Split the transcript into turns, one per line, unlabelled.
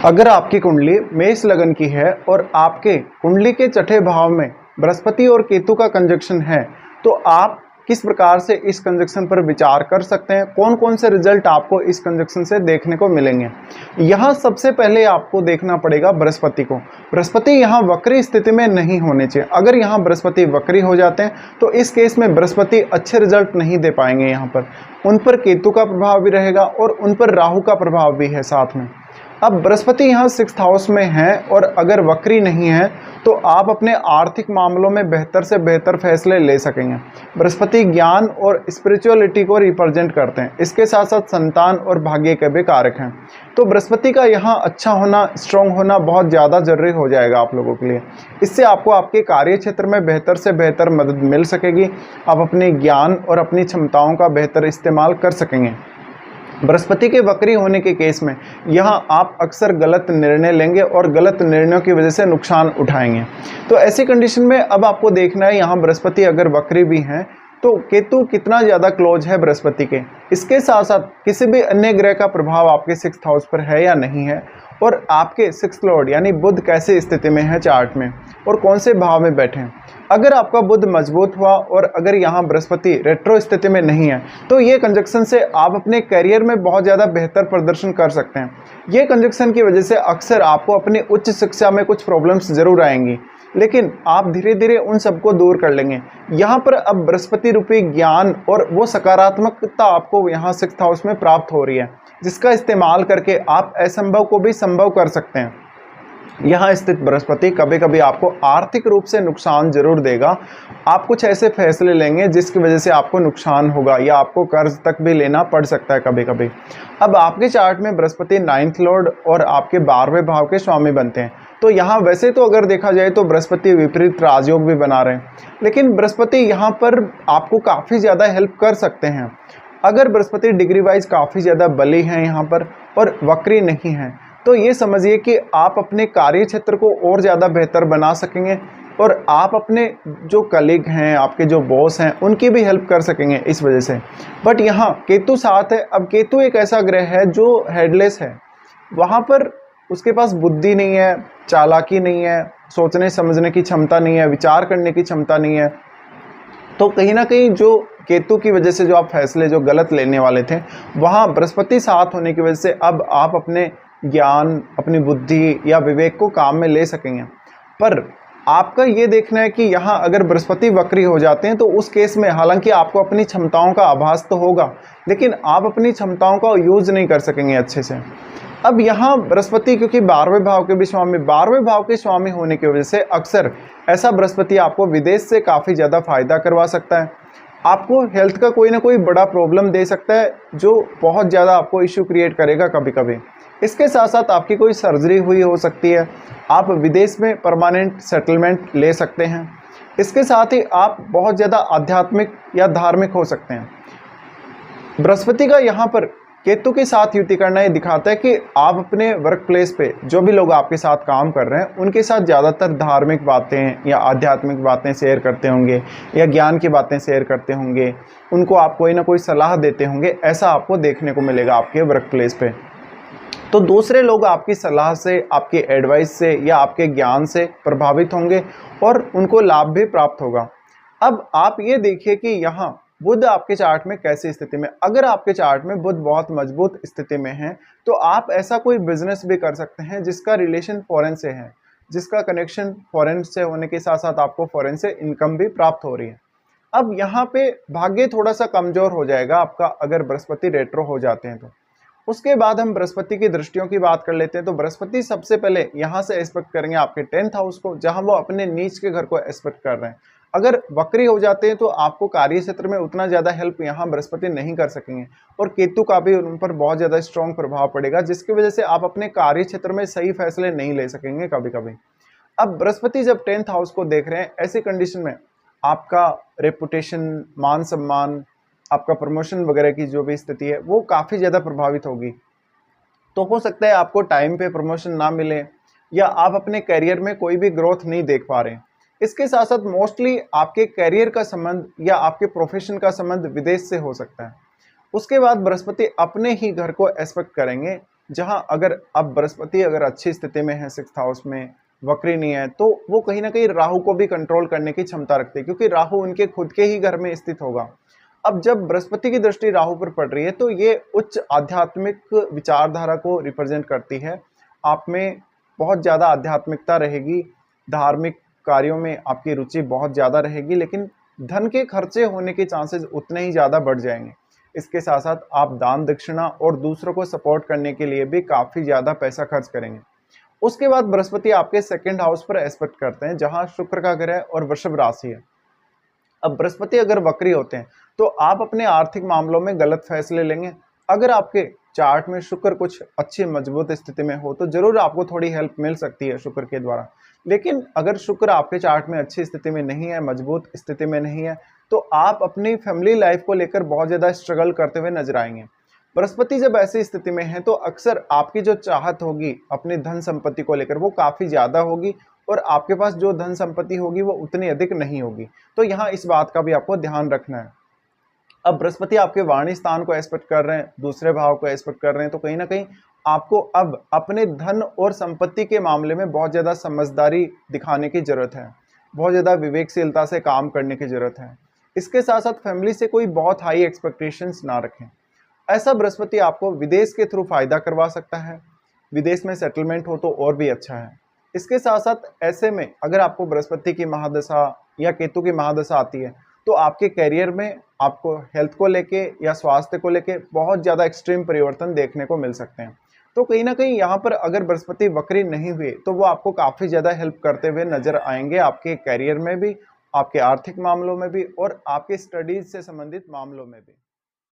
अगर आपकी कुंडली मेष लगन की है और आपके कुंडली के छठे भाव में बृहस्पति और केतु का कंजक्शन है, तो आप किस प्रकार से इस कंजक्शन पर विचार कर सकते हैं, कौन कौन से रिजल्ट आपको इस कंजक्शन से देखने को मिलेंगे। यहाँ सबसे पहले आपको देखना पड़ेगा बृहस्पति को। बृहस्पति यहाँ वक्री स्थिति में नहीं होने चाहिए। अगर यहाँ बृहस्पति वक्री हो जाते हैं तो इस केस में बृहस्पति अच्छे रिजल्ट नहीं दे पाएंगे। यहाँ पर उन पर केतु का प्रभाव भी रहेगा और उन पर राहु का प्रभाव भी है साथ में। अब बृहस्पति यहाँ 6th हाउस में है और अगर वक्री नहीं है तो आप अपने आर्थिक मामलों में बेहतर से बेहतर फैसले ले सकेंगे। बृहस्पति ज्ञान और स्पिरिचुअलिटी को रिप्रेजेंट करते हैं, इसके साथ साथ संतान और भाग्य के भी कारक हैं। तो बृहस्पति का यहाँ अच्छा होना, स्ट्रॉन्ग होना बहुत ज़्यादा जरूरी हो जाएगा आप लोगों के लिए। इससे आपको आपके कार्य क्षेत्र में बेहतर से बेहतर मदद मिल सकेगी। आप अपने ज्ञान और अपनी क्षमताओं का बेहतर इस्तेमाल कर सकेंगे। बृहस्पति के वक्री होने के केस में यहाँ आप अक्सर गलत निर्णय लेंगे और गलत निर्णयों की वजह से नुकसान उठाएंगे। तो ऐसी कंडीशन में अब आपको देखना है, यहाँ बृहस्पति अगर वक्री भी हैं तो केतु कितना ज़्यादा क्लोज है बृहस्पति के। इसके साथ साथ किसी भी अन्य ग्रह का प्रभाव आपके 6th हाउस पर है या नहीं है, और आपके 6th लॉर्ड यानी बुध कैसे स्थिति में है चार्ट में और कौन से भाव में बैठे हैं। अगर आपका बुध मजबूत हुआ और अगर यहाँ बृहस्पति रेट्रो स्थिति में नहीं है तो ये कंजक्शन से आप अपने करियर में बहुत ज़्यादा बेहतर प्रदर्शन कर सकते हैं। ये कंजक्शन की वजह से अक्सर आपको अपनी उच्च शिक्षा में कुछ प्रॉब्लम्स जरूर आएंगी, लेकिन आप धीरे धीरे उन सबको दूर कर लेंगे। यहाँ पर अब बृहस्पति रूपी ज्ञान और वो सकारात्मकता आपको यहाँ 6th हाउस में प्राप्त हो रही है, जिसका इस्तेमाल करके आप असंभव को भी संभव कर सकते हैं। यहाँ स्थित बृहस्पति कभी कभी आपको आर्थिक रूप से नुकसान जरूर देगा। आप कुछ ऐसे फैसले लेंगे जिसकी वजह से आपको नुकसान होगा या आपको कर्ज तक भी लेना पड़ सकता है कभी कभी। अब आपके चार्ट में बृहस्पति 9th लॉर्ड और आपके 12वें भाव के स्वामी बनते हैं, तो यहाँ वैसे तो अगर देखा जाए तो बृहस्पति विपरीत राजयोग भी बना रहे हैं, लेकिन बृहस्पति यहाँ पर आपको काफ़ी ज़्यादा हेल्प कर सकते हैं। अगर बृहस्पति डिग्री वाइज काफ़ी ज़्यादा बली हैं यहाँ पर और वक्री नहीं है, तो ये समझिए कि आप अपने कार्य क्षेत्र को और ज़्यादा बेहतर बना सकेंगे और आप अपने जो कलीग हैं, आपके जो बॉस हैं, उनकी भी हेल्प कर सकेंगे इस वजह से। बट यहाँ केतु साथ है। अब केतु एक ऐसा ग्रह है जो हेडलेस है, वहाँ पर उसके पास बुद्धि नहीं है, चालाकी नहीं है, सोचने समझने की क्षमता नहीं है, विचार करने की क्षमता नहीं है। तो कहीं ना कहीं जो केतु की वजह से जो आप फैसले जो गलत लेने वाले थे, वहाँ बृहस्पति साथ होने की वजह से अब आप अपने ज्ञान, अपनी बुद्धि या विवेक को काम में ले सकेंगे। पर आपका ये देखना है कि यहाँ अगर बृहस्पति वक्री हो जाते हैं तो उस केस में हालांकि आपको अपनी क्षमताओं का आभास तो होगा, लेकिन आप अपनी क्षमताओं का यूज नहीं कर सकेंगे अच्छे से। अब यहाँ बृहस्पति क्योंकि 12वें भाव के भी स्वामी, 12वें भाव के स्वामी होने की वजह से अक्सर ऐसा बृहस्पति आपको विदेश से काफ़ी ज़्यादा फायदा करवा सकता है। आपको हेल्थ का कोई ना कोई बड़ा प्रॉब्लम दे सकता है जो बहुत ज़्यादा आपको इश्यू क्रिएट करेगा कभी कभी। इसके साथ साथ आपकी कोई सर्जरी हुई हो सकती है, आप विदेश में परमानेंट सेटलमेंट ले सकते हैं। इसके साथ ही आप बहुत ज़्यादा आध्यात्मिक या धार्मिक हो सकते हैं। बृहस्पति का यहाँ पर केतु के साथ युति करना ये दिखाता है कि आप अपने वर्क प्लेस पे जो भी लोग आपके साथ काम कर रहे हैं उनके साथ ज़्यादातर धार्मिक बातें या आध्यात्मिक बातें शेयर करते होंगे या ज्ञान की बातें शेयर करते होंगे, उनको आप कोई ना कोई सलाह देते होंगे, ऐसा आपको देखने को मिलेगा आपके वर्क प्लेस पे। तो दूसरे लोग आपकी सलाह से, आपकी एडवाइस से या आपके ज्ञान से प्रभावित होंगे और उनको लाभ भी प्राप्त होगा। अब आप ये देखिए कि यहाँ बुध आपके चार्ट में कैसी स्थिति में। अगर आपके चार्ट में बुध बहुत मजबूत स्थिति में है तो आप ऐसा कोई बिजनेस भी कर सकते हैं जिसका रिलेशन फॉरेन से है, जिसका कनेक्शन फॉरेन से होने के साथ साथ आपको फॉरेन से इनकम भी प्राप्त हो रही है। अब यहाँ पे भाग्य थोड़ा सा कमजोर हो जाएगा आपका अगर बृहस्पति रेट्रो हो जाते हैं तो। उसके बाद हम बृहस्पति की दृष्टियों की बात कर लेते हैं। तो बृहस्पति सबसे पहले यहाँ से एस्पेक्ट करेंगे आपके 10th हाउस को, जहाँ वो अपने नीच के घर को एस्पेक्ट कर रहे हैं। अगर वक्री हो जाते हैं तो आपको कार्य क्षेत्र में उतना ज़्यादा हेल्प यहाँ बृहस्पति नहीं कर सकेंगे और केतु का भी उन पर बहुत ज़्यादा स्ट्रॉन्ग प्रभाव पड़ेगा, जिसकी वजह से आप अपने कार्य क्षेत्र में सही फैसले नहीं ले सकेंगे कभी कभी। अब बृहस्पति जब 10th हाउस को देख रहे हैं, ऐसी कंडीशन में आपका रेपुटेशन, मान सम्मान, आपका प्रमोशन वगैरह की जो भी स्थिति है वो काफ़ी ज़्यादा प्रभावित होगी। तो हो सकता है आपको टाइम पे प्रमोशन ना मिले या आप अपने करियर में कोई भी ग्रोथ नहीं देख पा रहे। इसके साथ साथ मोस्टली आपके करियर का संबंध या आपके प्रोफेशन का संबंध विदेश से हो सकता है। उसके बाद बृहस्पति अपने ही घर को एस्पेक्ट करेंगे जहां अगर अब बृहस्पति अगर अच्छी स्थिति में है 6th हाउस में, वक्री नहीं है, तो वो कहीं ना कहीं राहु को भी कंट्रोल करने की क्षमता रखते हैं, क्योंकि राहु उनके खुद के ही घर में स्थित होगा। अब जब बृहस्पति की दृष्टि राहु पर पड़ रही है तो ये उच्च आध्यात्मिक विचारधारा को रिप्रेजेंट करती है। आप में बहुत ज़्यादा आध्यात्मिकता रहेगी, धार्मिक कार्यों में आपकी रुचि बहुत ज़्यादा रहेगी, लेकिन धन के खर्चे होने के चांसेस उतने ही ज़्यादा बढ़ जाएंगे। इसके साथ साथ आप दान दक्षिणा और दूसरों को सपोर्ट करने के लिए भी काफ़ी ज़्यादा पैसा खर्च करेंगे। उसके बाद बृहस्पति आपके 2nd हाउस पर एस्पेक्ट करते हैं, जहां शुक्र का ग्रह और वृषभ राशि है। अब बृहस्पति अगर वक्री होते हैं तो आप अपने आर्थिक मामलों में गलत फैसले लेंगे। अगर आपके चार्ट में शुक्र कुछ अच्छी मजबूत स्थिति में हो तो जरूर आपको थोड़ी हेल्प मिल सकती है शुक्र के द्वारा, लेकिन अगर शुक्र आपके चार्ट में अच्छी स्थिति में नहीं है, मजबूत स्थिति में नहीं है, तो आप अपनी फैमिली लाइफ को लेकर बहुत ज़्यादा स्ट्रगल करते हुए नजर आएंगे। बृहस्पति जब ऐसी स्थिति में है तो अक्सर आपकी जो चाहत होगी अपनी धन संपत्ति को लेकर वो काफ़ी ज़्यादा होगी, और आपके पास जो धन संपत्ति होगी वो उतनी अधिक नहीं होगी। तो यहाँ इस बात का भी आपको ध्यान रखना है। अब बृहस्पति आपके वाणी स्थान को एस्पेक्ट कर रहे हैं, दूसरे भाव को एस्पेक्ट कर रहे हैं, तो कहीं ना कहीं आपको अब अपने धन और संपत्ति के मामले में बहुत ज़्यादा समझदारी दिखाने की ज़रूरत है, बहुत ज़्यादा विवेकशीलता से काम करने की ज़रूरत है। इसके साथ साथ फैमिली से कोई बहुत हाई एक्सपेक्टेशंस ना रखें। ऐसा बृहस्पति आपको विदेश के थ्रू फायदा करवा सकता है, विदेश में सेटलमेंट हो तो और भी अच्छा है। इसके साथ साथ ऐसे में अगर आपको बृहस्पति की महादशा या केतु की महादशा आती है तो आपके करियर में आपको हेल्थ को लेके या स्वास्थ्य को लेके बहुत ज़्यादा एक्सट्रीम परिवर्तन देखने को मिल सकते हैं। तो कहीं ना कहीं यहाँ पर अगर बृहस्पति वक्री नहीं हुए तो वो आपको काफ़ी ज़्यादा हेल्प करते हुए नजर आएंगे, आपके करियर में भी, आपके आर्थिक मामलों में भी और आपके स्टडीज से संबंधित मामलों में भी।